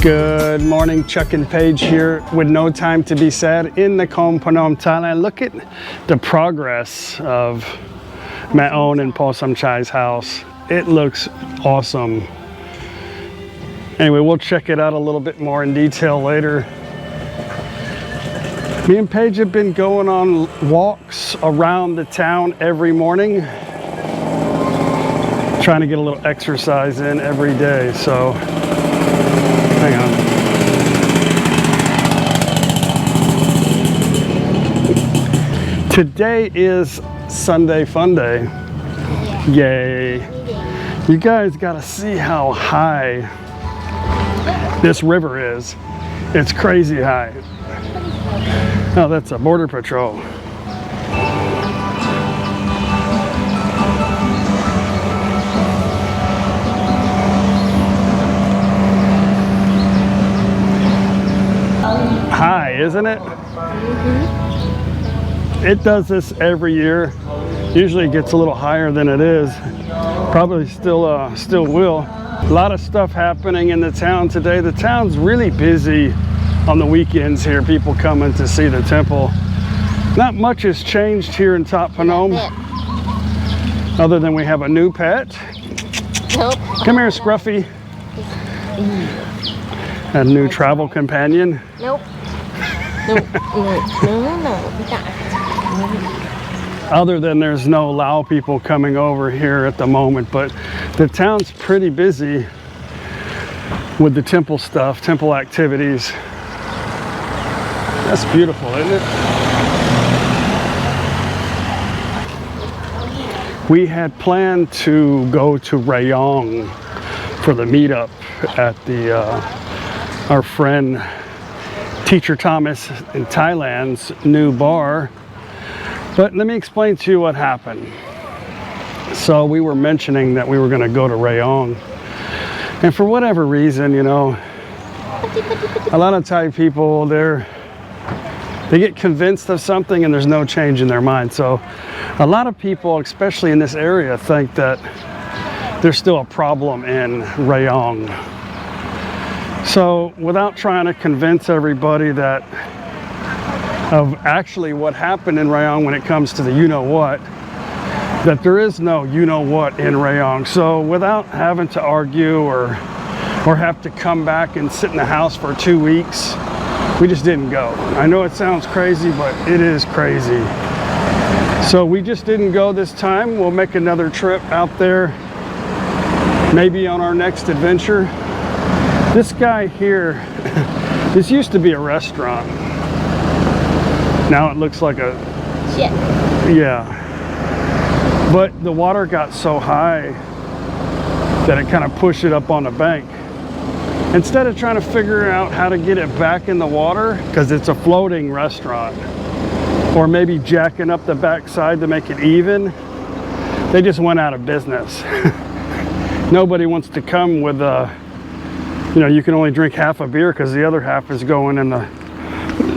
Good morning, Chuck and Paige here with no time to be sad in the Phenom, Thailand. Look at the progress of Maon and Paul Samchai's house. It looks awesome. Anyway, we'll check it out a little bit more in detail later. Me and Paige have been going on walks around the town every morning, trying to get a little exercise in every day. So hang on. Today is Sunday Fun Day. Yay. You guys gotta see how high this river is. It's crazy high. Oh, that's a border patrol. High, isn't it? It does this every year. Usually it gets a little higher than it is. Probably still will. A lot of stuff happening in the town today. The town's really busy on the weekends here. People coming to see the temple. Not much has changed here in Top Phenom, other than we have a new pet. Nope. Come here, Scruffy. A new travel companion. Nope. No. Other than there's no Lao people coming over here at the moment, but the town's pretty busy with the temple stuff, temple activities. That's beautiful, isn't it? We had planned to go to Rayong for the meetup at the our friend Teacher Thomas in Thailand's new bar. But let me explain to you what happened. So we were mentioning that we were going to go to Rayong, and for whatever reason, you know, a lot of Thai people, they get convinced of something and there's no change in their mind. So a lot of people, especially in this area, think that there's still a problem in Rayong. So without trying to convince everybody that of actually what happened in Rayong when it comes to the you-know-what, that there is no you-know-what in Rayong. So without having to argue or have to come back and sit in the house for 2 weeks, we just didn't go. I know it sounds crazy, but it is crazy. So we just didn't go this time. We'll make another trip out there, maybe on our next adventure. This guy here, this used to be a restaurant. Now it looks like a... Shit. Yeah. But the water got so high that it kind of pushed it up on the bank. Instead of trying to figure out how to get it back in the water, because it's a floating restaurant, or maybe jacking up the backside to make it even, they just went out of business. Nobody wants to come with a, you know, you can only drink half a beer because the other half is going in the,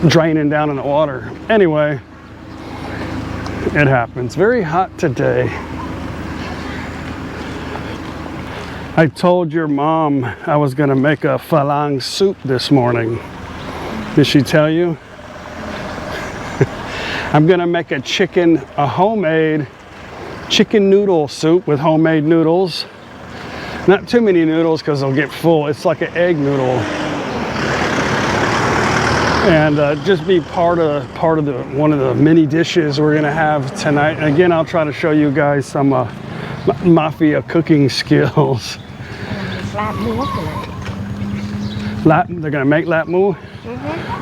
draining down in the water. Anyway, it happens. Very hot today. I told your mom I was gonna make a Farang soup this morning. Did she tell you? I'm gonna make a homemade chicken noodle soup with homemade noodles. Not too many noodles because they'll get full. It's like an egg noodle. And just be part of one of the many dishes we're gonna have tonight. And again, I'll try to show you guys some mafia cooking skills. They're gonna make lap moo?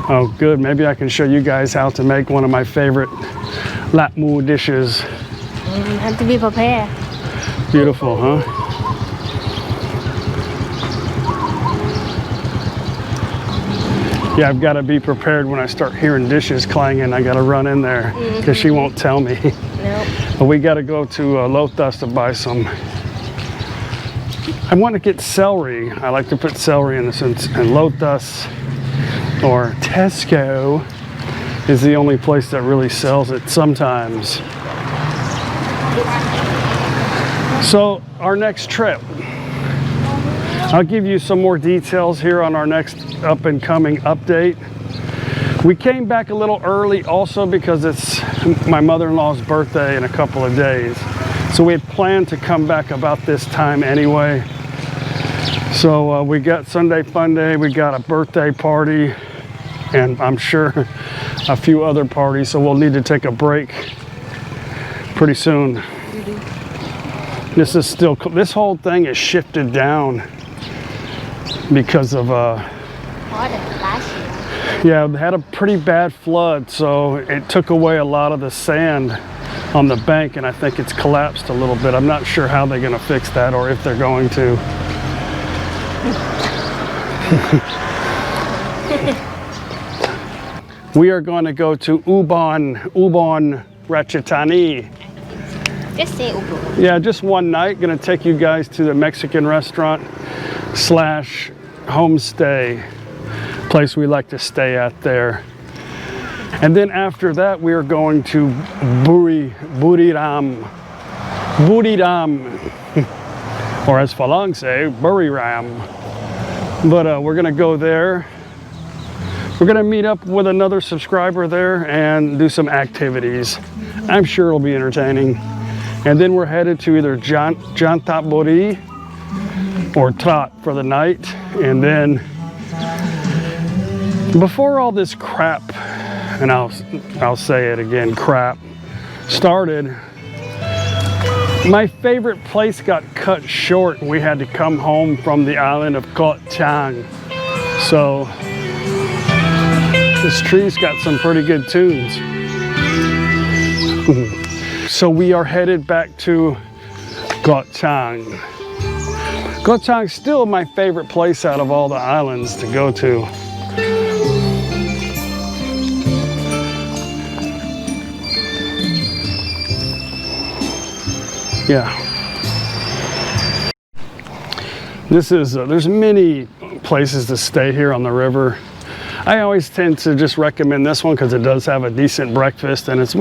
Oh good, maybe I can show you guys how to make one of my favorite lap moo dishes. Have to be prepared. Beautiful, huh? Yeah, I've got to be prepared when I start hearing dishes clanging. I got to run in there because she won't tell me. Nope. But we got to go to Lotus to buy some. I want to get celery. I like to put celery in this, and Lotus or Tesco is the only place that really sells it sometimes. So our next trip, I'll give you some more details here on our next up and coming update. We came back a little early also because it's my mother-in-law's birthday in a couple of days. So we had planned to come back about this time anyway. So we got Sunday Fun Day, we got a birthday party, and I'm sure a few other parties. So we'll need to take a break pretty soon. This is still, this whole thing is shifted down because of yeah, they had a pretty bad flood, so it took away a lot of the sand on the bank, and I think it's collapsed a little bit. I'm not sure how they're going to fix that or if they're going to. We are going to go to Ubon Ratchathani. Just say Ubon. Yeah, just one night. Going to take you guys to the Mexican restaurant slash homestay place we like to stay at there. And then after that, we are going to Buriram. Or as Farang say, Buriram. But we're gonna go there. We're gonna meet up with another subscriber there and do some activities. I'm sure it'll be entertaining. And then we're headed to either Jantaburi or Trat for the night. And then before all this crap, and I'll say it again, crap, started, my favorite place got cut short. We had to come home from the island of Koh Chang. So this tree's got some pretty good tunes. So we are headed back to Koh Chang. Koh Chang's still my favorite place out of all the islands to go to. Yeah. This is, there's many places to stay here on the river. I always tend to just recommend this one because it does have a decent breakfast, and it's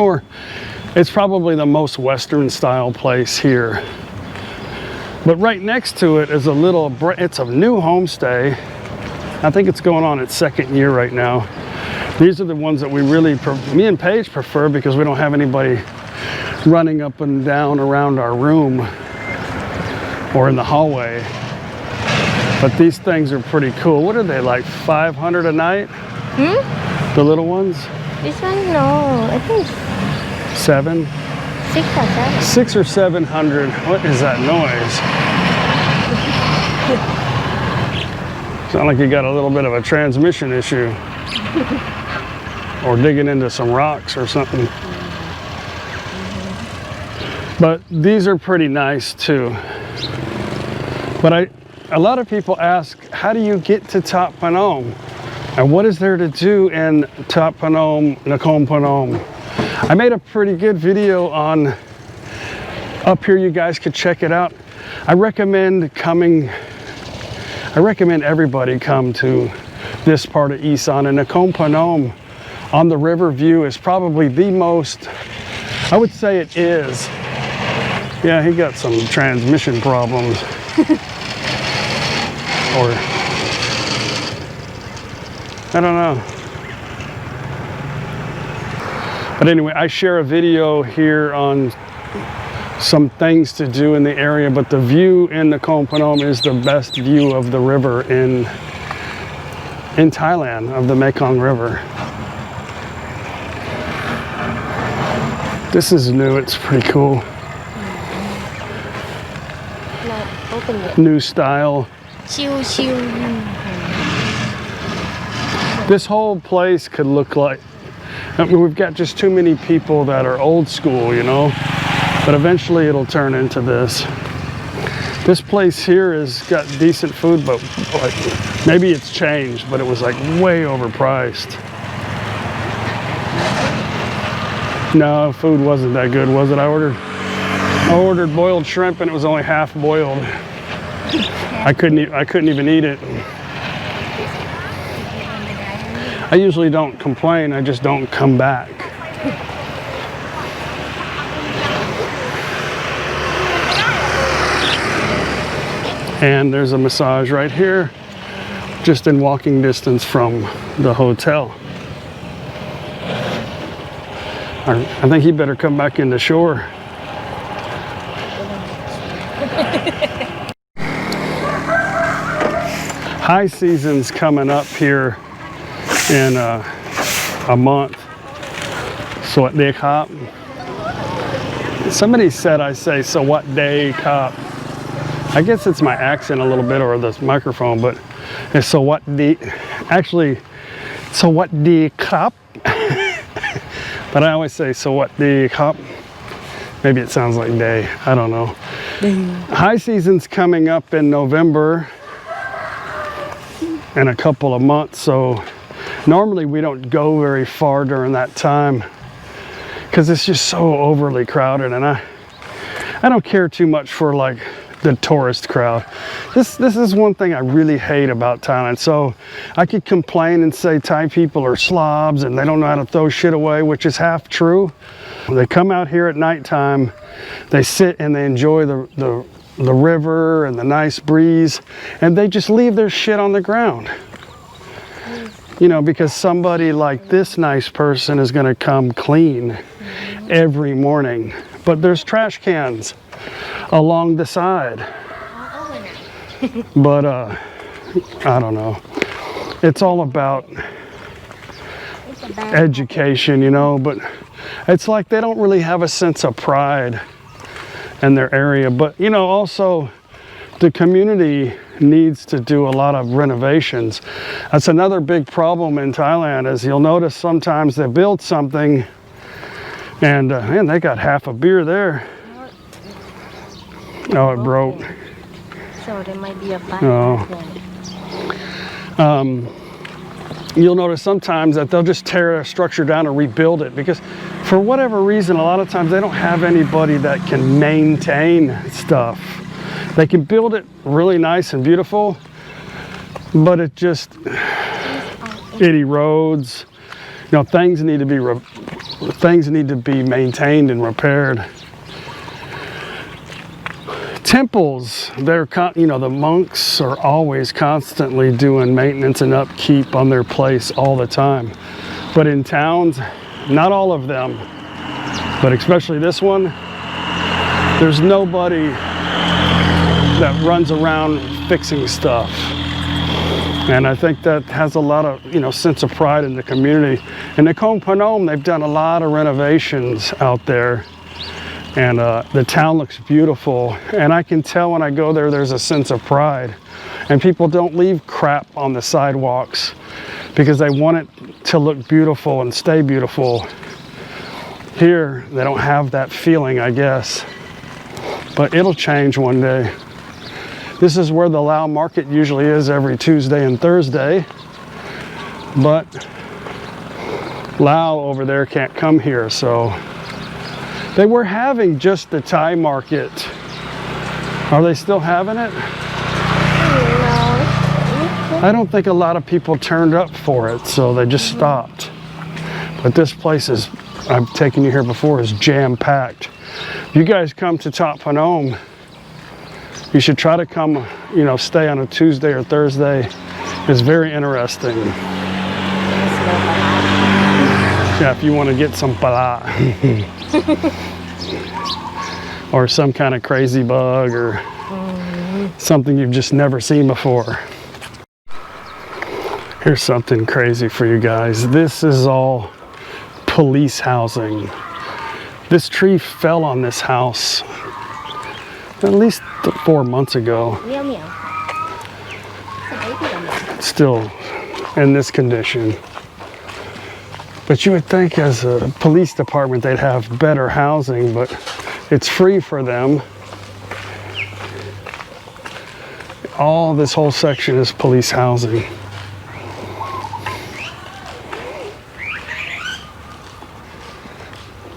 probably the most Western style place here. But right next to it is it's a new homestay. I think it's going on its second year right now. These are the ones that me and Paige prefer because we don't have anybody running up and down around our room or in the hallway. But these things are pretty cool. What are they, like 500 a night? The little ones? This one, no, I think 7? 6 or 7. 6 or 700. What is that noise? Sound like you got a little bit of a transmission issue. Or digging into some rocks or something. But these are pretty nice too. But a lot of people ask, how do you get to Thap Phenom? And what is there to do in Thap Phenom, Nakhon Phenom? I made a pretty good video on up here. You guys could check it out. I recommend everybody come to this part of Isan, and Nakhon Phenom on the river view is probably the most, I would say it is. Yeah, he got some transmission problems. Or, I don't know. But anyway, I share a video here on some things to do in the area, but the view in Nakhon Phenom is the best view of the river in Thailand, of the Mekong River. This is new, it's pretty cool. Not open yet. New style. Chill. This whole place could look like, I mean, we've got just too many people that are old school, you know, but eventually it'll turn into this. This place here has got decent food, but like, maybe it's changed, but it was like way overpriced. No, food wasn't that good, was it? I ordered boiled shrimp and it was only half boiled. I couldn't even eat it. I usually don't complain, I just don't come back. And there's a massage right here, just in walking distance from the hotel. I think he better come back into shore. High season's coming up here in a month. So what day cop? Somebody said I say so what day cop. I guess it's my accent a little bit or this microphone, but it's so what the actually so what the cop. But I always say so what the cop. Maybe it sounds like day. I don't know. High season's coming up in November in a couple of months, so normally we don't go very far during that time because it's just so overly crowded, and I don't care too much for like the tourist crowd. This is one thing I really hate about Thailand. So I could complain and say Thai people are slobs and they don't know how to throw shit away, which is half true. They come out here at nighttime, they sit and they enjoy the river and the nice breeze, and they just leave their shit on the ground. You know, because somebody like this nice person is gonna come clean every morning. But there's trash cans along the side. But I don't know. It's all about education, you know, but it's like they don't really have a sense of pride in their area. But you know, also the community needs to do a lot of renovations. That's another big problem in Thailand, is you'll notice sometimes they build something and man, they got half a beer there. Oh, it broke. So there might be a fire. You'll notice sometimes that they'll just tear a structure down and rebuild it, because for whatever reason, a lot of times they don't have anybody that can maintain stuff. They can build it really nice and beautiful, but it just, it erodes. You know, things need to be maintained and repaired. Temples, they're you know, the monks are always constantly doing maintenance and upkeep on their place all the time. But in towns, not all of them, but especially this one, there's nobody that runs around fixing stuff. And I think that has a lot of, you know, sense of pride in the community. In the Phenom, they've done a lot of renovations out there. And the town looks beautiful, and I can tell when I go there, there's a sense of pride. And people don't leave crap on the sidewalks because they want it to look beautiful and stay beautiful. Here, they don't have that feeling, I guess. But it'll change one day. This is where the Lao Market usually is every Tuesday and Thursday. But Lao over there can't come here, so they were having just the Thai market. Are they still having it? No. I don't think a lot of people turned up for it, so they just stopped. But this place is, I've taken you here before, is jam-packed. If you guys come to Top Phenom, you should try to come, you know, stay on a Tuesday or Thursday. It's very interesting. Yeah, if you want to get some pala. Or some kind of crazy bug or something you've just never seen before. Here's something crazy for you guys. This is all police housing. This tree fell on this house at least 4 months ago. Still in this condition. But you would think as a police department they'd have better housing, but it's free for them. All this whole section is police housing.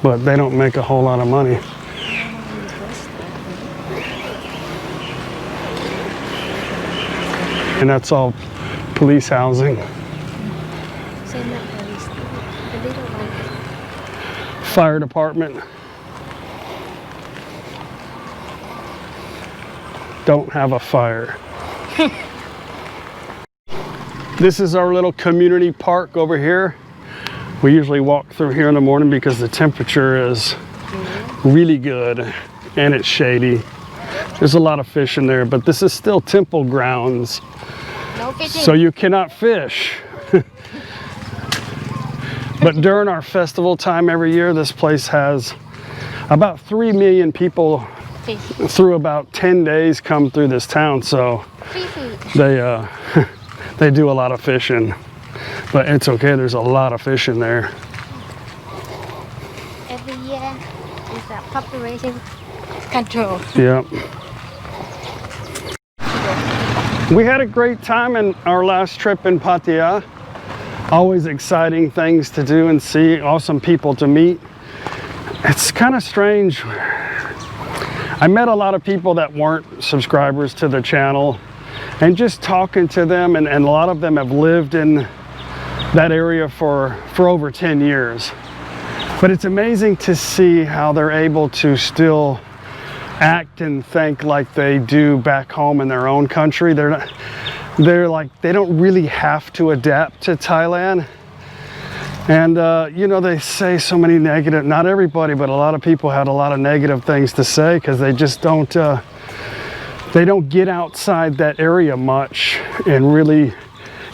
But they don't make a whole lot of money. And that's all police housing. Fire department. don't have a fire. This is our little community park over here. We usually walk through here in the morning because the temperature is really good and it's shady. There's a lot of fish in there, but this is still temple grounds, No fishing. so you cannot fish. But during our festival time every year, this place has about 3 million people Fish. through about 10 days come through this town, so Free food. they they do a lot of fishing. But it's okay, there's a lot of fish in there. Every year is a population control. Yep. We had a great time in our last trip in Pattaya. Always exciting things to do and see, awesome people to meet. It's kind of strange. I met a lot of people that weren't subscribers to the channel, and just talking to them, and a lot of them have lived in that area for over 10 years. But it's amazing to see how they're able to still act and think like they do back home in their own country. They're like, they don't really have to adapt to Thailand. And you know, they say so many negative, not everybody, but a lot of people had a lot of negative things to say because they just don't they don't get outside that area much and really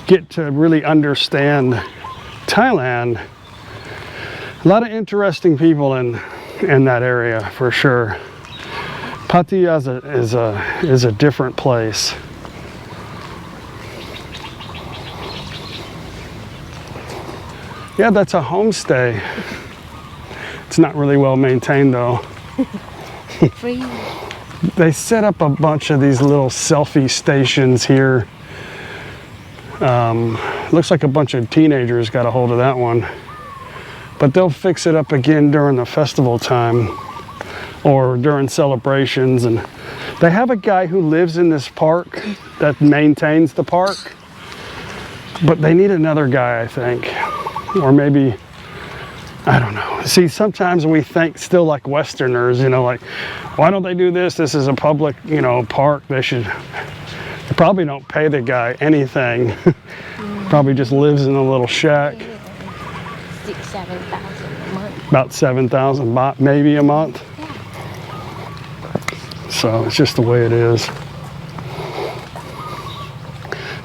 get to really understand Thailand. A lot of interesting people in that area for sure. Pattaya is a different place. Yeah, that's a homestay. It's not really well maintained though. Free. They set up a bunch of these little selfie stations here. Looks like a bunch of teenagers got a hold of that one. But they'll fix it up again during the festival time or during celebrations. And they have a guy who lives in this park that maintains the park. But they need another guy, I think. Or maybe, I don't know. See, sometimes we think still like Westerners, you know, like, why don't they do this? This is a public, you know, park. They probably don't pay the guy anything. Probably just lives in a little shack. 6,000-7,000 a month. About 7,000 baht maybe a month. So it's just the way it is.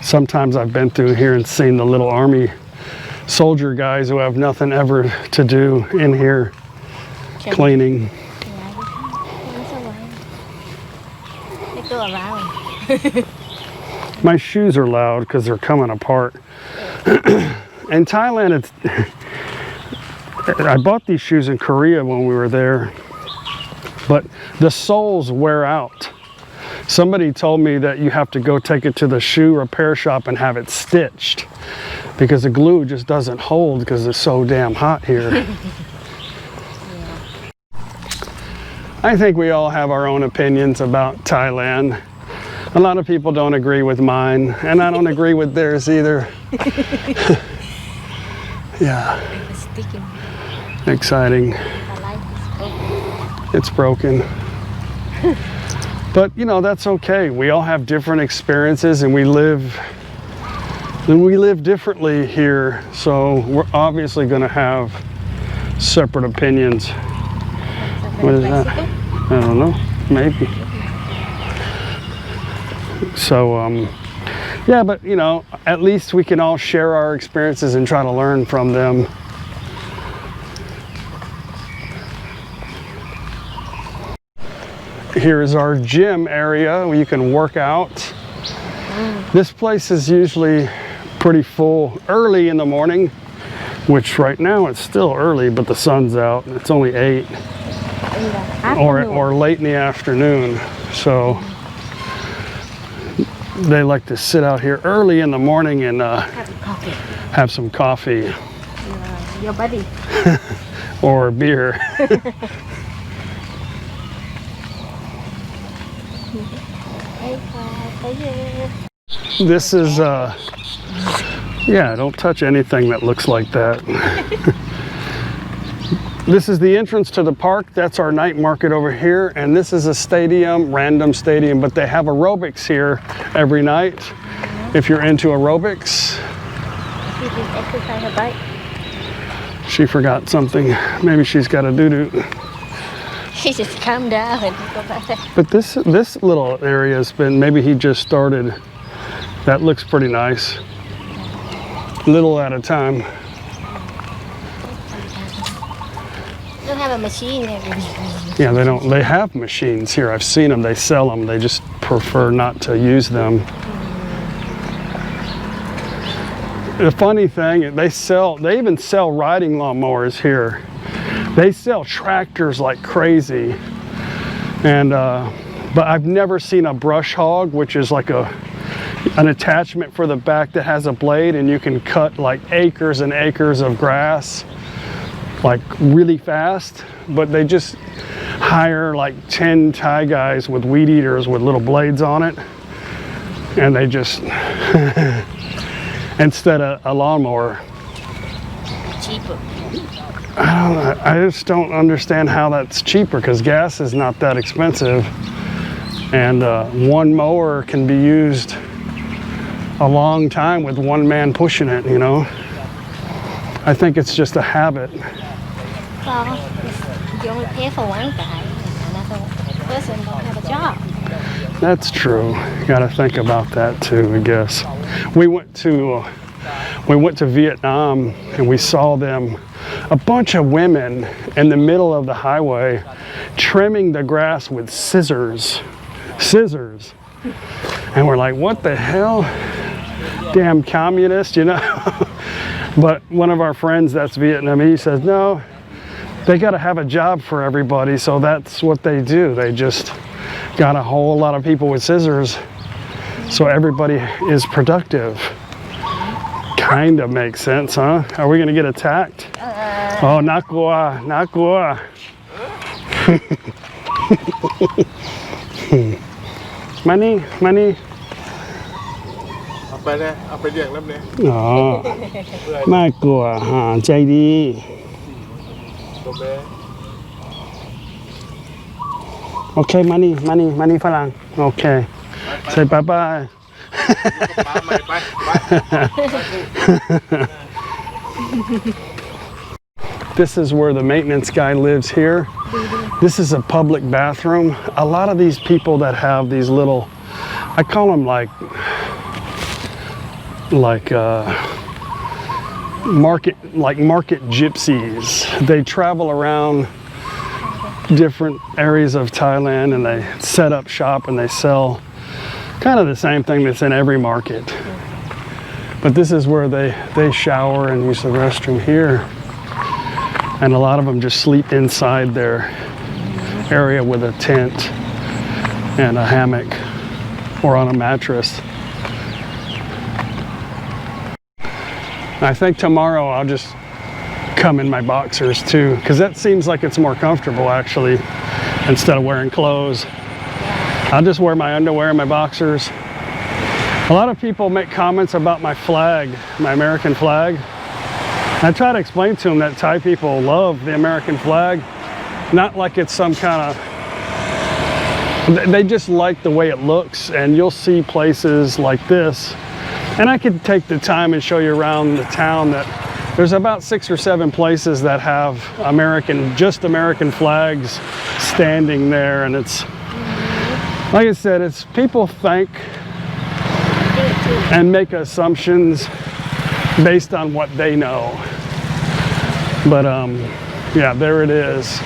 Sometimes I've been through here and seen the little army soldier guys who have nothing ever to do in here cleaning. They go around. My shoes are loud because they're coming apart. In Thailand, I bought these shoes in Korea when we were there, but the soles wear out. Somebody told me that you have to go take it to the shoe repair shop and have it stitched because the glue just doesn't hold because it's so damn hot here. I think we all have our own opinions about Thailand. A lot of people don't agree with mine, and I don't agree with theirs either. Yeah. It's sticking. Exciting. The light is open. It's broken. But you know, that's okay. We all have different experiences and we live differently here. So we're obviously gonna have separate opinions. What is that? I don't know, maybe. So yeah, but you know, at least we can all share our experiences and try to learn from them. Here is our gym area where you can work out. This place is usually pretty full early in the morning, which right now it's still early, but the sun's out. It's only 8. Or late in the afternoon. So they like to sit out here early in the morning and have some coffee. Your buddy. Or beer. This is yeah, don't touch anything that looks like that. This is the entrance to the park. That's our night market over here. And this is a stadium, random stadium, but they have aerobics here every night. If you're into aerobics. She did exercise her bike. She forgot something. Maybe she's got a doo-doo. She just calmed down and go back there. But this little area has been, maybe he just started. That looks pretty nice. Little at a time. They don't have a machine there. Yeah, they don't. They have machines here. I've seen them. They sell them. They just prefer not to use them. The funny thing, they even sell riding lawnmowers here. They sell tractors like crazy. And but I've never seen a brush hog, which is like an attachment for the back that has a blade, and you can cut like acres and acres of grass like really fast. But they just hire like 10 Thai guys with weed eaters with little blades on it, and they just instead of a lawnmower. Cheaper. I just don't understand how that's cheaper, because gas is not that expensive, and one mower can be used a long time with one man pushing it, you know. I think it's just a habit. Well, you only pay for one guy, and another person don't have a job. That's true. You got to think about that too, I guess. We went to Vietnam, and we saw them, a bunch of women in the middle of the highway trimming the grass with scissors. And we're like, what the hell? Damn communist, you know? But one of our friends that's Vietnamese says, no, they got to have a job for everybody, so that's what they do. They just got a whole lot of people with scissors, so everybody is productive. Kind of makes sense, huh? Are we gonna get attacked? Oh, not gua, not gua. Money. เอาไปเลยเอาไปเลี้ยงแล้วเนี่ย อ๋อมากกว่าใจดี ตัวแม่ โอเคmoney ฝรั่งโอเค say bye bye ปลาใหม่ไป This is where the maintenance guy lives here. This is a public bathroom. A lot of these people that have these little, I call them like market gypsies. They travel around different areas of Thailand, and they set up shop and they sell kind of the same thing that's in every market. But this is where they shower and use the restroom here. And a lot of them just sleep inside their area with a tent and a hammock or on a mattress. I think tomorrow I'll just come in my boxers too, because that seems like it's more comfortable actually, instead of wearing clothes. I'll just wear my underwear and my boxers. A lot of people make comments about my flag, my American flag. I try to explain to them that Thai people love the American flag, not like it's some kind of, they just like the way it looks, and you'll see places like this. And I could take the time and show you around the town that there's about 6 or 7 places that have just American flags standing there, and it's, like I said, it's people think and make assumptions based on what they know. But yeah, there it is.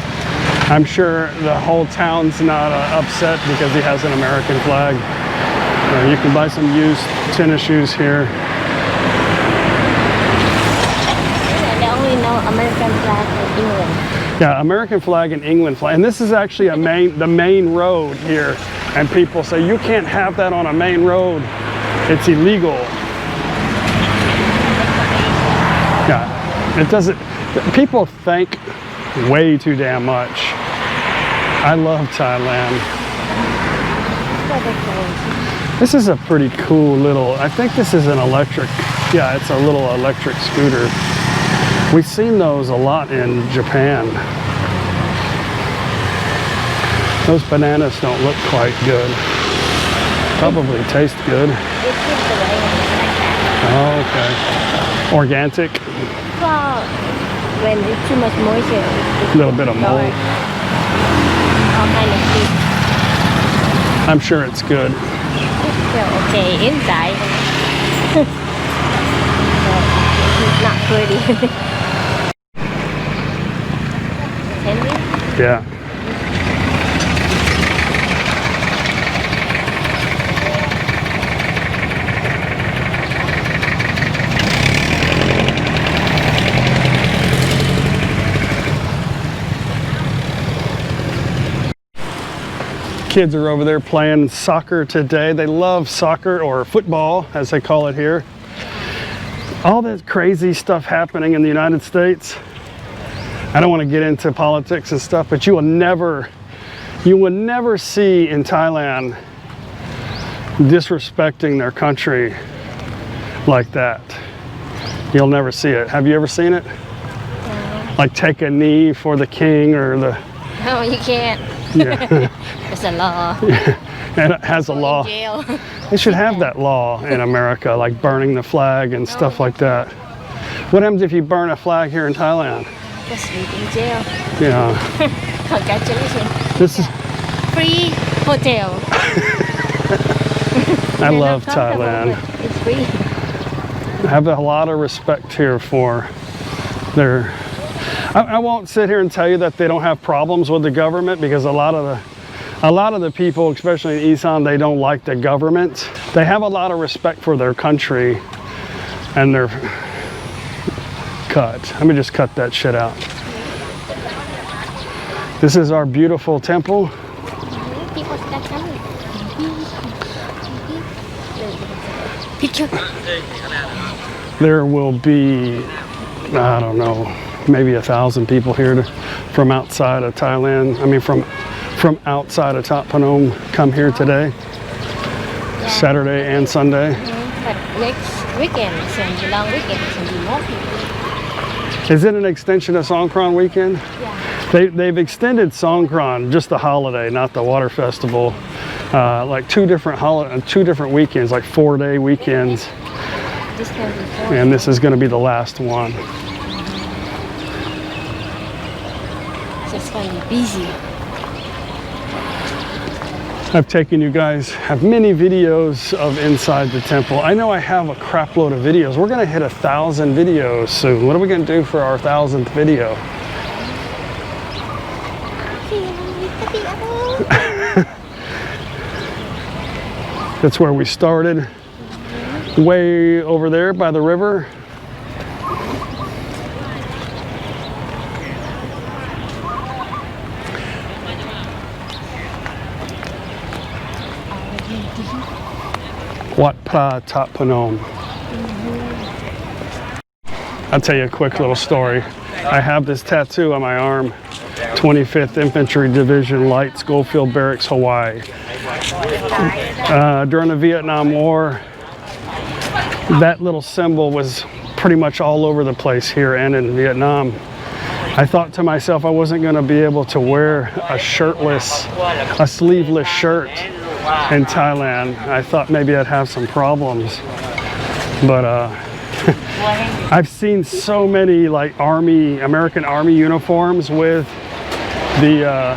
I'm sure the whole town's not upset because he has an American flag. You can buy some used tennis shoes here. They only know American flag in England. Yeah, American flag and England flag. And this is actually the main road here. And people say, you can't have that on a main road. It's illegal. Yeah, it doesn't, people think way too damn much. I love Thailand. This is a pretty cool little, I think this is an electric, yeah, it's a little electric scooter. We've seen those a lot in Japan. Those bananas don't look quite good. Probably taste good. Oh, okay. Organic. Well, when it's too much moisture, A little bit of mold. All kind of seeds. I'm sure it's good. Still okay inside. It's not pretty. Candy? Yeah. Kids are over there playing soccer today. They love soccer, or football as they call it here. All that crazy stuff happening in the United States. I don't want to get into politics and stuff, but you will never see in Thailand disrespecting their country like that. You'll never see it. Have you ever seen it? No. Like take a knee for the king or the... No, you can't. Yeah. It's a law. And it has a law. In jail. They should have that law in America, like burning the flag and stuff like that. What happens if you burn a flag here in Thailand? Just sleep in jail. Yeah. Congratulations. This is... Free hotel. I You're love not comfortable, Thailand. but it's free. I have a lot of respect here for their... I won't sit here and tell you that they don't have problems with the government, because a lot of the people, especially in Isan, they don't like the government. They have a lot of respect for their country and their... Cut. Let me just cut that shit out. This is our beautiful temple. People start coming. Picture. There will be, I don't know, maybe 1,000 people here from outside of Thailand. I mean, from outside of Phenom come here today, Saturday and Sunday. But next weekend, it's going to be long weekend, it's going to be more people. Is it an extension of Songkran weekend? Yeah. They've extended Songkran, just the holiday, not the water festival, like two different weekends, like 4-day weekends. This can be 4. And this is going to be the last one. So it's going to be busy. I've taken you guys, have many videos of inside the temple. I know I have a crap load of videos. We're gonna hit 1,000 videos soon. What are we gonna do for our 1,000th video? That's where we started. Way over there by the river. Wat Pra Thap Phenom. I'll tell you a quick little story. I have this tattoo on my arm, 25th Infantry Division, Light, Schofield Barracks, Hawaii. During the Vietnam War, that little symbol was pretty much all over the place here and in Vietnam. I thought to myself I wasn't going to be able to wear a sleeveless shirt in Thailand. I thought maybe I'd have some problems, but I've seen so many like American Army uniforms with the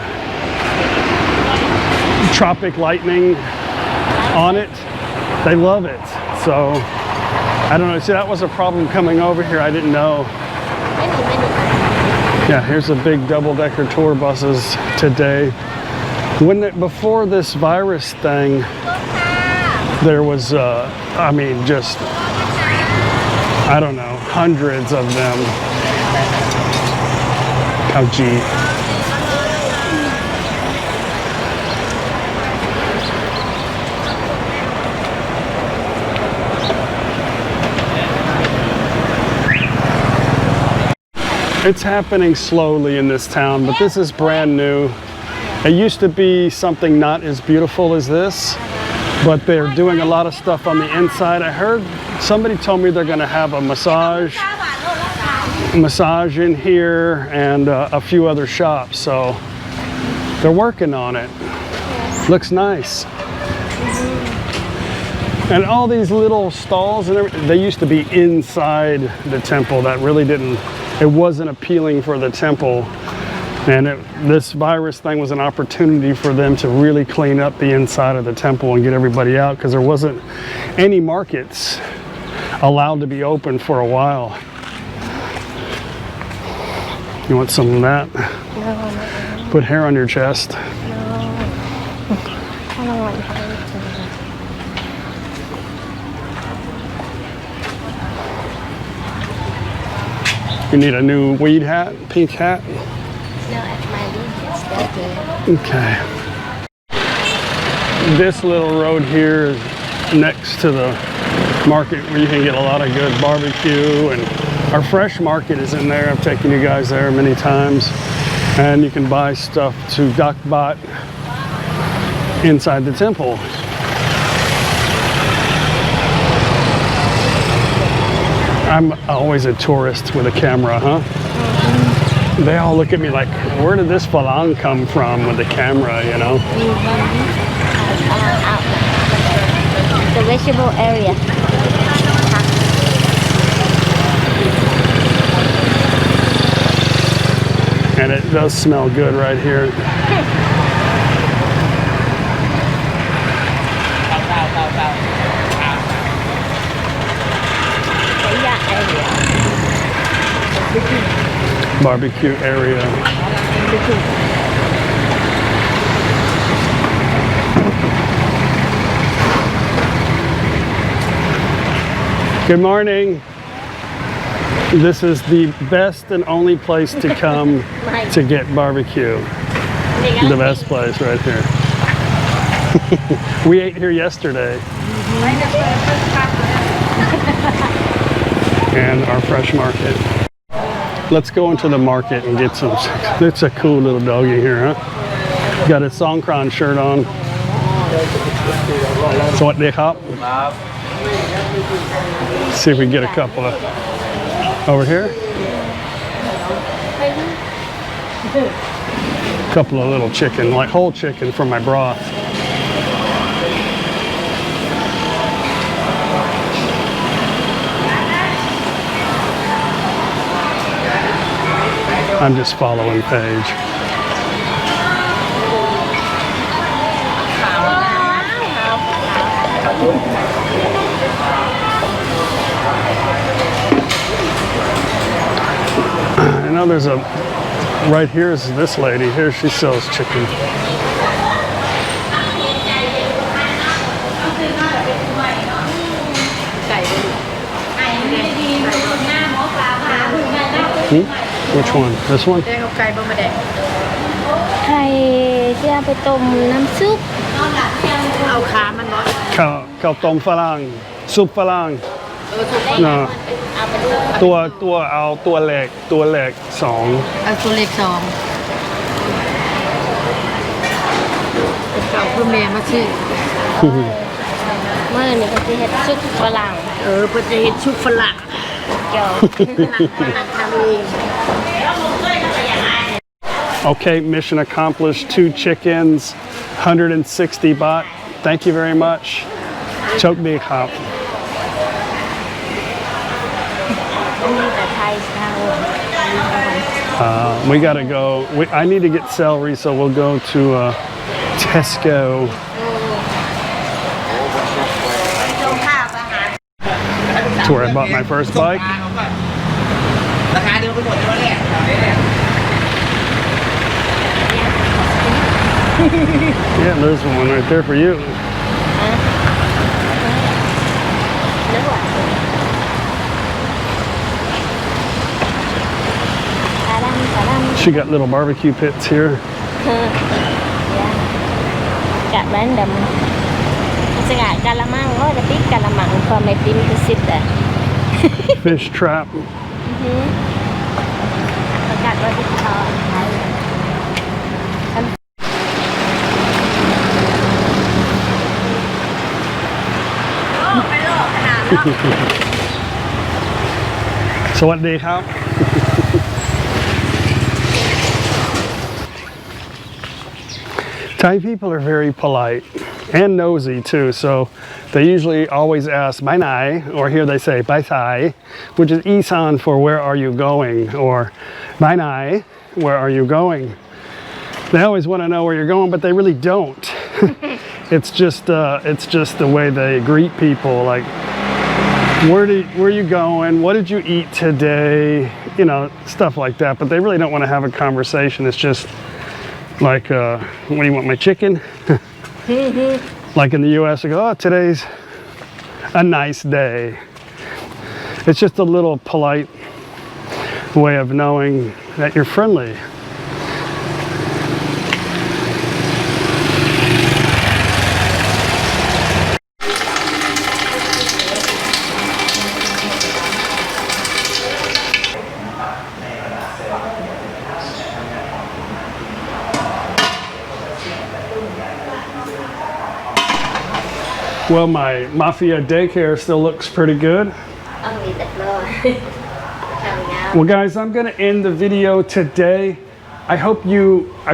tropic lightning on it. They love it. So I don't know. See, that was a problem coming over here. I didn't know. Yeah, here's the big double-decker tour buses today. Before this virus thing, there was, I mean, just, I don't know, hundreds of them. Oh, gee. It's happening slowly in this town, but this is brand new. It used to be something not as beautiful as this, but they're doing a lot of stuff on the inside. I heard somebody told me they're going to have a massage massage in here and a few other shops. So they're working on it. Looks nice. And all these little stalls and everything, they used to be inside the temple. That really didn't, it wasn't appealing for the temple. And this virus thing was an opportunity for them to really clean up the inside of the temple and get everybody out, because there wasn't any markets allowed to be open for a while. You want some of that? No. Put hair on your chest. I don't want hair. You need a new weed hat, pink hat? No, my lead is still good. Okay. This little road here is next to the market where you can get a lot of good barbecue, and our fresh market is in there. I've taken you guys there many times, and you can buy stuff to dakbat inside the temple. I'm always a tourist with a camera, huh? They all look at me like, where did this Farang come from with the camera, you know? The vegetable area. And it does smell good right here. Barbecue area. Good morning. This is the best and only place to come to get barbecue. The best place right here. We ate here yesterday. And our fresh market. Let's go into the market and get some. It's a cool little doggy here, huh? Got his Songkran shirt on. So what they hop? See if we can get a couple of over here. A couple of little chicken, like whole chicken for my broth. I'm just following Paige. I know there's a, right here is this lady. Here she sells chicken. Which one? This one? ไข่ที่เอาไปต้มน้ำซุป เอาขามันเนาะ ข้าวต้มฝรั่งซุปฝรั่ง เอา ไปต้ม ตัวเอาตัวเล็กสอง เอาตัวเล็กสองเอาพ่อแม่มาซื้อ เมื่อนี้ก็จะเฮ็ดซุปฝรั่ง เพื่อจะเห็นชุบฝรั่ง เกี่ยว ทำเอง Okay, mission accomplished. 2 chickens, 160 baht. Thank you very much. Chok di khap. มีแต่ไทยเท่า We gotta go. I need to get celery, so we'll go to Tesco. That's where I bought my first bike. Yeah, there's one right there for you. She got little barbecue pits here. Cả random. Sẽ ngại calamang thôi, là biết calamang for my team to sit there. Fish trap. Cả rồi đi thò. So what day, how? Thai people are very polite and nosy too, so they usually always ask "Bye nai," or here they say "Bye Thai," which is Isan for "Where are you going?" or "Bye nai," "Where are you going?" They always want to know where you're going, but they really don't. It's just the way they greet people, like where are you going? What did you eat today? You know, stuff like that. But they really don't want to have a conversation. It's just like, what do you want, my chicken? Like in the U.S., they go, oh, today's a nice day. It's just a little polite way of knowing that you're friendly. Well, my Mafia daycare still looks pretty good. Well, guys, I'm going to end the video today. I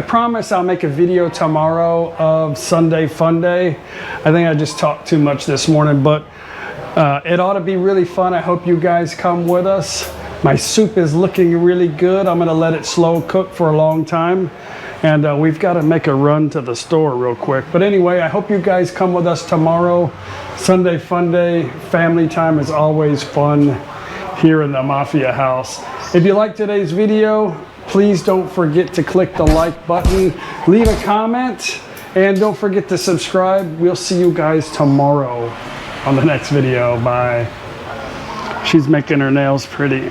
promise I'll make a video tomorrow of Sunday Fun Day. I think I just talked too much this morning, but it ought to be really fun. I hope you guys come with us. My soup is looking really good. I'm going to let it slow cook for a long time. And we've got to make a run to the store real quick. But anyway, I hope you guys come with us tomorrow. Sunday Fun Day. Family time is always fun here in the Mafia house. If you like today's video, please don't forget to click the like button. Leave a comment. And don't forget to subscribe. We'll see you guys tomorrow on the next video. Bye. She's making her nails pretty.